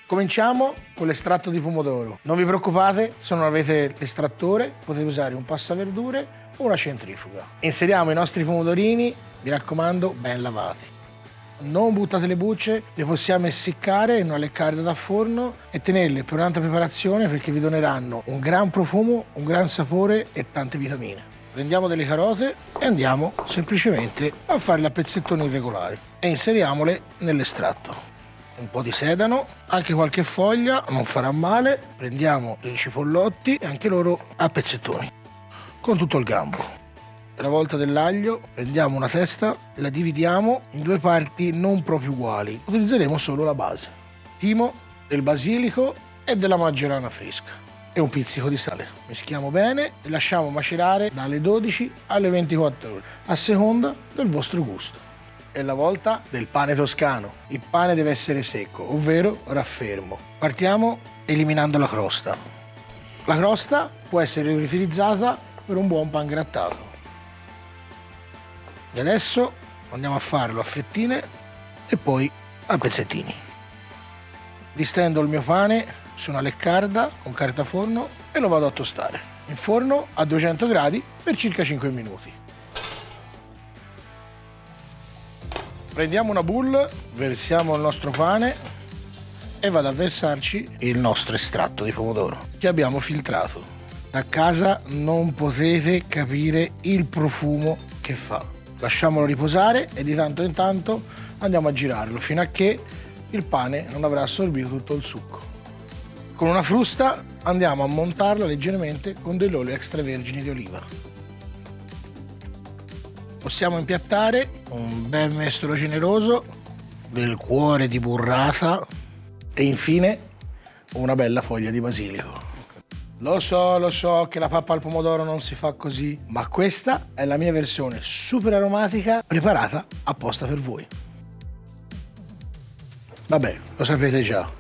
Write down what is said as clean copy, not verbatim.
Cominciamo con l'estratto di pomodoro. Non vi preoccupate, se non avete l'estrattore potete usare un passaverdure o una centrifuga. Inseriamo i nostri pomodorini, mi raccomando, ben lavati. Non buttate le bucce, le possiamo essiccare in una leccarda da forno e tenerle per un'altra preparazione perché vi doneranno un gran profumo, un gran sapore e tante vitamine. Prendiamo delle carote e andiamo semplicemente a farle a pezzettoni irregolari e inseriamole nell'estratto. Un po' di sedano, anche qualche foglia, non farà male. Prendiamo i cipollotti e anche loro a pezzettoni, con tutto il gambo. Per la volta dell'aglio prendiamo una testa e la dividiamo in due parti non proprio uguali. Utilizzeremo solo la base. Timo, del basilico e della maggiorana fresca e un pizzico di sale. Mischiamo bene e lasciamo macerare dalle 12 alle 24 ore, a seconda del vostro gusto. È la volta del pane toscano. Il pane deve essere secco, ovvero raffermo. Partiamo eliminando la crosta. La crosta può essere riutilizzata per un buon pan grattato. E adesso andiamo a farlo a fettine e poi a pezzettini. Distendo il mio pane su una leccarda con carta forno e lo vado a tostare in forno a 200 gradi per circa 5 minuti. Prendiamo una boule, versiamo il nostro pane e vado a versarci il nostro estratto di pomodoro che abbiamo filtrato. Da casa non potete capire il profumo che fa. Lasciamolo riposare e di tanto in tanto andiamo a girarlo fino a che il pane non avrà assorbito tutto il succo. Con una frusta andiamo a montarla leggermente con dell'olio extravergine di oliva. Possiamo impiattare un bel mestolo generoso, del cuore di burrata e infine una bella foglia di basilico. Lo so che la pappa al pomodoro non si fa così, ma questa è la mia versione super aromatica preparata apposta per voi. Vabbè, lo sapete già.